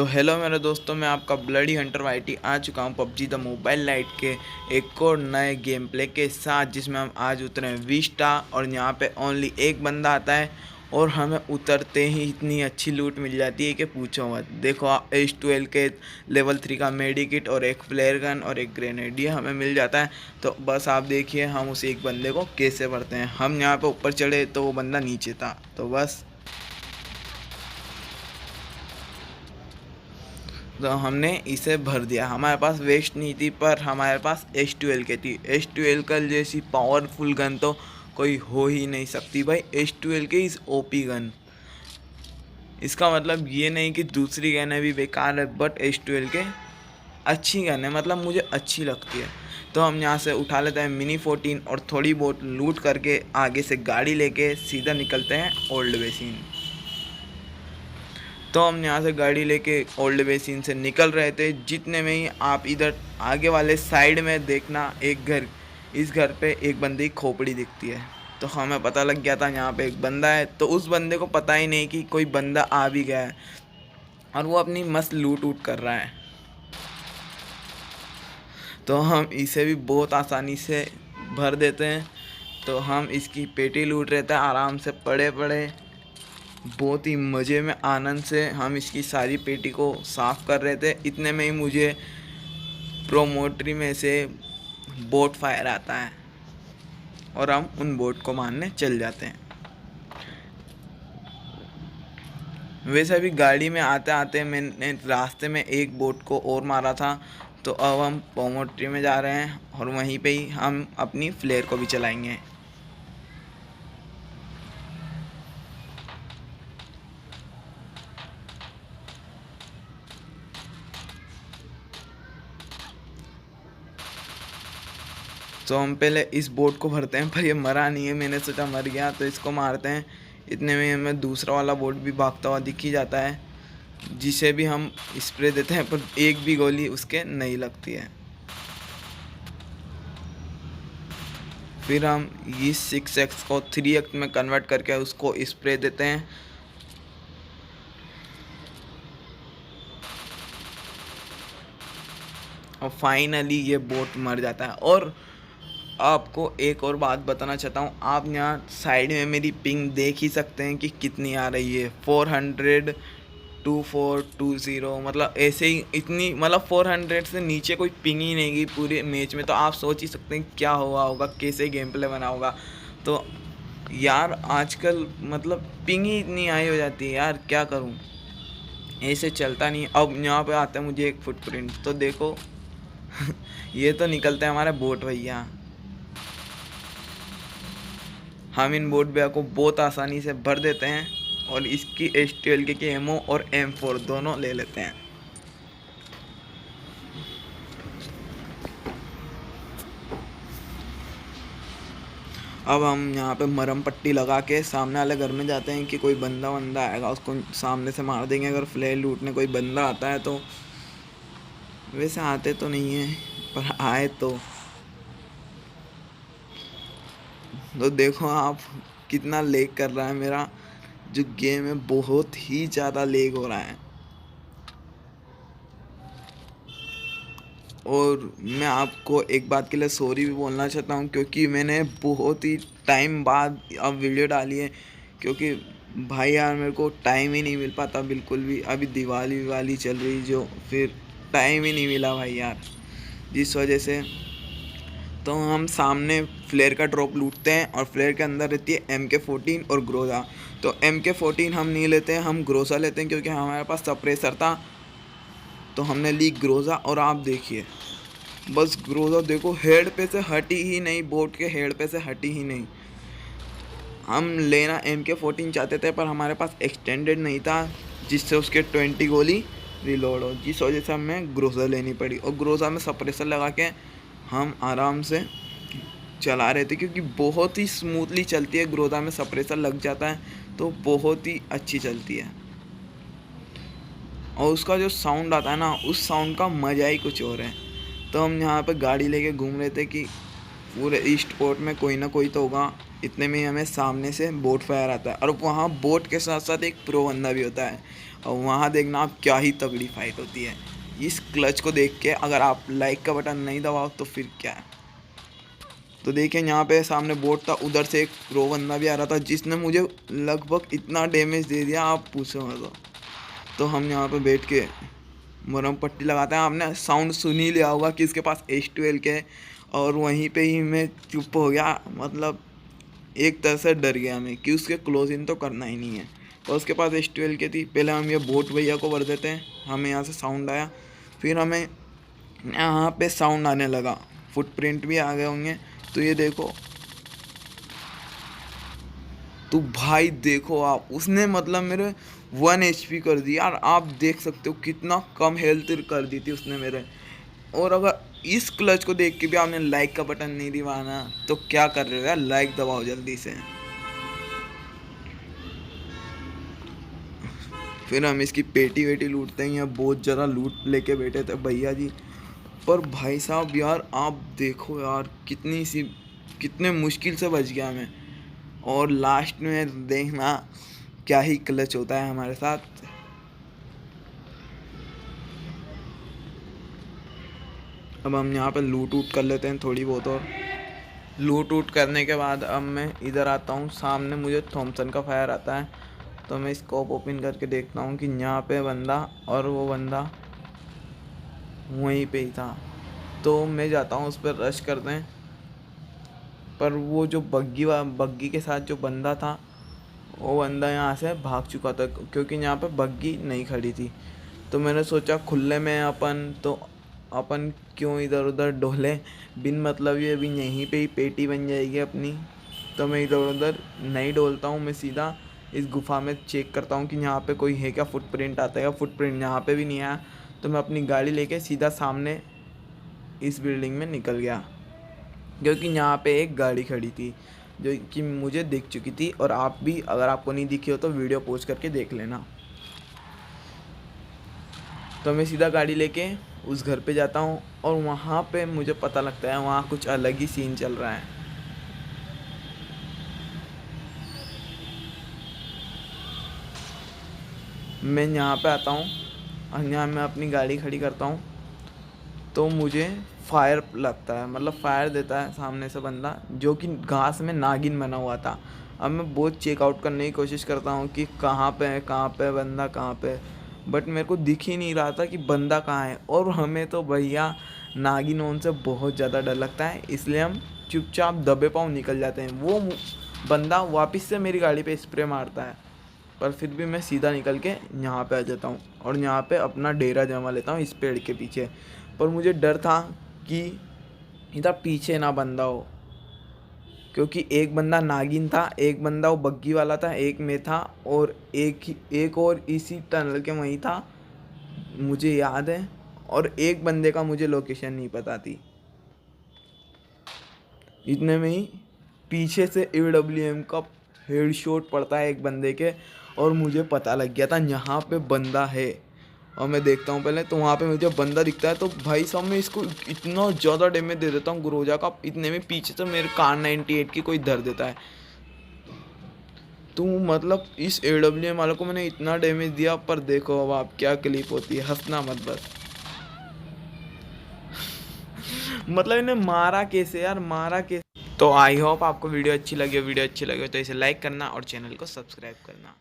तो हेलो मेरे दोस्तों, मैं आपका ब्लडी हंटर वाईटी आ चुका हूँ पबजी द मोबाइल लाइट के एक और नए गेम प्ले के साथ, जिसमें हम आज उतरे हैं विस्टा। और यहाँ पे ओनली एक बंदा आता है और हमें उतरते ही इतनी अच्छी लूट मिल जाती है कि पूछो मत। देखो आप H12 के लेवल 3 का मेडिकिट और एक फ्लेयर गन और एक ग्रेनेड ये हमें मिल जाता है। तो बस आप देखिए हम उस एक बंदे को कैसे भरते हैं। हम यहाँ पे ऊपर चढ़े तो वो बंदा नीचे था, तो बस तो हमने इसे भर दिया। हमारे पास वेस्ट नहीं थी, पर हमारे पास H12 की थी। H12 का जैसी पावरफुल गन तो कोई हो ही नहीं सकती भाई। H12 की इस ओपी गन, इसका मतलब ये नहीं कि दूसरी गनें भी बेकार है, बट H12 के अच्छी गन है, मतलब मुझे अच्छी लगती है। तो हम यहाँ से उठा लेते हैं मिनी 14 और थोड़ी बहुत लूट करके आगे से गाड़ी लेके सीधा निकलते हैं ओल्ड बेसिन। तो हम यहाँ से गाड़ी लेके ओल्ड बेसिन से निकल रहे थे। जितने में ही आप इधर आगे वाले साइड में देखना, एक घर, इस घर पे एक बंदे की खोपड़ी दिखती है। तो हमें पता लग गया था यहाँ पे एक बंदा है। तो उस बंदे को पता ही नहीं कि कोई बंदा आ भी गया है और वो अपनी मस्त लूट वूट कर रहा है। तो हम इसे भी बहुत आसानी से भर देते हैं। तो हम इसकी पेटी लूट रहे थे आराम से पड़े पड़े, बहुत ही मज़े में आनंद से हम इसकी सारी पेटी को साफ़ कर रहे थे। इतने में ही मुझे प्रोमोटरी में से बोट फायर आता है और हम उन बोट को मारने चल जाते हैं। वैसे भी गाड़ी में आते आते मैंने रास्ते में एक बोट को और मारा था। तो अब हम प्रोमोटरी में जा रहे हैं और वहीं पे ही हम अपनी फ्लेयर को भी चलाएंगे। तो हम पहले इस बोट को भरते हैं, पर ये मरा नहीं है। मैंने सोचा मर गया तो इसको मारते हैं। इतने में हमें दूसरा वाला बोट भी भागता हुआ दिख ही जाता है, जिसे भी हम स्प्रे देते हैं, पर एक भी गोली उसके नहीं लगती है। फिर हम इस 6x को 3x में कन्वर्ट करके उसको स्प्रे देते हैं। और फाइनली ये बोट मर जाता है। और आपको एक और बात बताना चाहता हूँ, आप यहाँ साइड में मेरी पिंग देख ही सकते हैं कि कितनी आ रही है। 400 2420, मतलब ऐसे ही इतनी, मतलब 400 से नीचे कोई पिंग ही नहीं गई पूरे मैच में। तो आप सोच ही सकते हैं क्या हुआ होगा, कैसे गेम प्ले बना होगा। तो यार आजकल मतलब पिंग ही इतनी हाई हो जाती है यार, क्या करूँ, ऐसे चलता नहीं। अब यहाँ पे आता है मुझे एक फुटप्रिंट, तो देखो ये तो निकलते हैं हमारे बोट भैया। हम इन बोट भैया को बहुत आसानी से भर देते हैं और इसकी H12 के एमओ और M4 दोनों ले लेते हैं। अब हम यहाँ पे मरहम पट्टी लगा के सामने वाले घर में जाते हैं कि कोई बंदा आएगा उसको सामने से मार देंगे। अगर फ्लेयर लूटने कोई बंदा आता है तो, वैसे आते तो नहीं है पर आए तो देखो आप कितना लेग कर रहा है मेरा जो गेम है, बहुत ही ज़्यादा लेग हो रहा है। और मैं आपको एक बात के लिए सॉरी भी बोलना चाहता हूँ, क्योंकि मैंने बहुत ही टाइम बाद अब वीडियो डाली है। क्योंकि भाई यार मेरे को टाइम ही नहीं मिल पाता बिल्कुल भी। अभी दिवाली चल रही जो, फिर टाइम ही नहीं मिला भाई यार, जिस वजह से। तो हम सामने फ्लेयर का ड्रॉप लूटते हैं और फ्लेयर के अंदर रहती है MK14 और ग्रोजा। तो MK14 हम नहीं लेते हैं, हम ग्रोजा लेते हैं, क्योंकि हमारे पास सप्रेसर था। तो हमने ली ग्रोजा और आप देखिए बस ग्रोजा देखो हेड पे से हटी ही नहीं, बोट के हेड पे से हटी ही नहीं। हम लेना MK14 चाहते थे, पर हमारे पास एक्सटेंडेड नहीं था जिससे उसके 20 गोली रिलोड हो, जिस वजह से हमें ग्रोजा लेनी पड़ी। और ग्रोजा में सप्रेसर लगा के हम आराम से चला रहे थे, क्योंकि बहुत ही स्मूथली चलती है। ग्रोजा में सप्रेसर लग जाता है तो बहुत ही अच्छी चलती है। और उसका जो साउंड आता है ना, उस साउंड का मज़ा ही कुछ और है। तो हम यहाँ पे गाड़ी लेके घूम रहे थे कि पूरे ईस्ट पोर्ट में कोई ना कोई तो होगा। इतने में ही हमें सामने से बोट फायर आता है और वहाँ बोट के साथ साथ एक प्रो बंदा भी होता है और वहाँ देखना आप क्या ही तगड़ी फाइट होती है। इस क्लच को देख के अगर आप लाइक का बटन नहीं दबाओ तो फिर क्या है। तो देखिए यहाँ पे सामने बोट था, उधर से एक प्रो बंदा भी आ रहा था जिसने मुझे लगभग इतना डैमेज दे दिया आप पूछो मत। तो हम यहाँ पे बैठ के मरहम पट्टी लगाते हैं। आपने साउंड सुन ही लिया होगा कि इसके पास H12 के, और वहीं पे ही मैं चुप हो गया। मतलब एक तरह से डर गया मैं कि उसके क्लोज इन तो करना ही नहीं है। और उसके पास H12 के थी। पहले हम ये बोट भैया को भर देते हैं। हमें यहाँ से साउंड आया, फिर हमें यहाँ पे साउंड आने लगा, फुटप्रिंट भी आ गए होंगे। तो ये देखो, तो भाई देखो आप, उसने मतलब मेरे 1 HP कर दिया यार। आप देख सकते हो कितना कम हेल्थ कर दी थी उसने मेरे। और अगर इस क्लच को देख के भी आपने लाइक का बटन नहीं दबाना तो क्या कर रहे हो यार, लाइक दबाओ जल्दी से। फिर हम इसकी पेटी वेटी लूटते हैं। यहाँ बहुत ज़्यादा लूट लेके बैठे थे भैया जी। पर भाई साहब यार आप देखो यार, कितने मुश्किल से बच गया मैं। और लास्ट में देखना क्या ही क्लच होता है हमारे साथ। अब हम यहाँ पे लूट वूट कर लेते हैं थोड़ी बहुत, और लूट वूट करने के बाद अब मैं इधर आता हूँ। सामने मुझे थॉमसन का फायर आता है तो मैं स्कोप ओपन करके देखता हूँ कि यहाँ पे बंदा, और वो बंदा वहीं पे ही था। तो मैं जाता हूँ उस पर रश करते हैं। पर वो जो बग्गी के साथ जो बंदा था, वो बंदा यहाँ से भाग चुका था क्योंकि यहाँ पे बग्गी नहीं खड़ी थी। तो मैंने सोचा खुले में अपन क्यों इधर उधर डोले बिन मतलब, ये अभी यहीं पे ही पेटी बन जाएगी अपनी। तो मैं इधर उधर नहीं डोलता हूँ, मैं सीधा इस गुफा में चेक करता हूँ कि यहाँ पे कोई है क्या, फुटप्रिंट आता है क्या। फुटप्रिंट यहाँ पे भी नहीं आया। तो मैं अपनी गाड़ी लेके सीधा सामने इस बिल्डिंग में निकल गया क्योंकि यहाँ पे एक गाड़ी खड़ी थी जो कि मुझे दिख चुकी थी। और आप भी, अगर आपको नहीं दिखी हो तो वीडियो पॉज करके देख लेना। तो मैं सीधा गाड़ी लेके उस घर पे जाता हूँ और वहाँ पे मुझे पता लगता है वहाँ कुछ अलग ही सीन चल रहा है। मैं यहाँ पे आता हूँ और यहाँ मैं अपनी गाड़ी खड़ी करता हूँ तो मुझे फायर लगता है, मतलब फायर देता है सामने से बंदा जो कि घास में नागिन बना हुआ था। अब मैं बहुत चेकआउट करने की कोशिश करता हूँ कि कहाँ पे बंदा कहाँ पे, बट मेरे को दिख ही नहीं रहा था कि बंदा कहाँ है। और हमें तो भैया नागिनों से बहुत ज़्यादा डर लगता है, इसलिए हम चुपचाप दबे पाँव निकल जाते हैं। वो बंदा वापस से मेरी गाड़ी पे स्प्रे मारता है, पर फिर भी मैं सीधा निकल के यहाँ पे आ जाता हूँ और यहाँ पे अपना डेरा जमा लेता हूँ इस पेड़ के पीछे। पर मुझे डर था कि इधर पीछे ना बंदा हो, क्योंकि एक बंदा नागिन था, एक बंदा वो बग्गी वाला था, एक मैं था, और एक और इसी टनल के वहीं था, मुझे याद है। और एक बंदे का मुझे लोकेशन नहीं पता थी। इतने में ही पीछे से AWM का हेडशॉट पड़ता है एक बंदे के, और मुझे पता लग गया था यहाँ पे बंदा है। और मैं देखता हूँ पहले तो वहाँ पे मुझे बंदा दिखता है, तो भाई साहब मैं इसको इतना ज़्यादा डैमेज दे देता हूँ गुरोजा का। इतने में पीछे से मेरे कार 98 की कोई धर देता है। तो मतलब इस AWM वाले को मैंने इतना डैमेज दिया। पर देखो अब आप क्या क्लिप होती है, हंसना मत बस। मतलब इन्हें मारा कैसे यार, मारा कैसे। तो आई होप आपको वीडियो अच्छी लगी हो। वीडियो अच्छी लगी हो तो इसे लाइक करना और चैनल को सब्सक्राइब करना।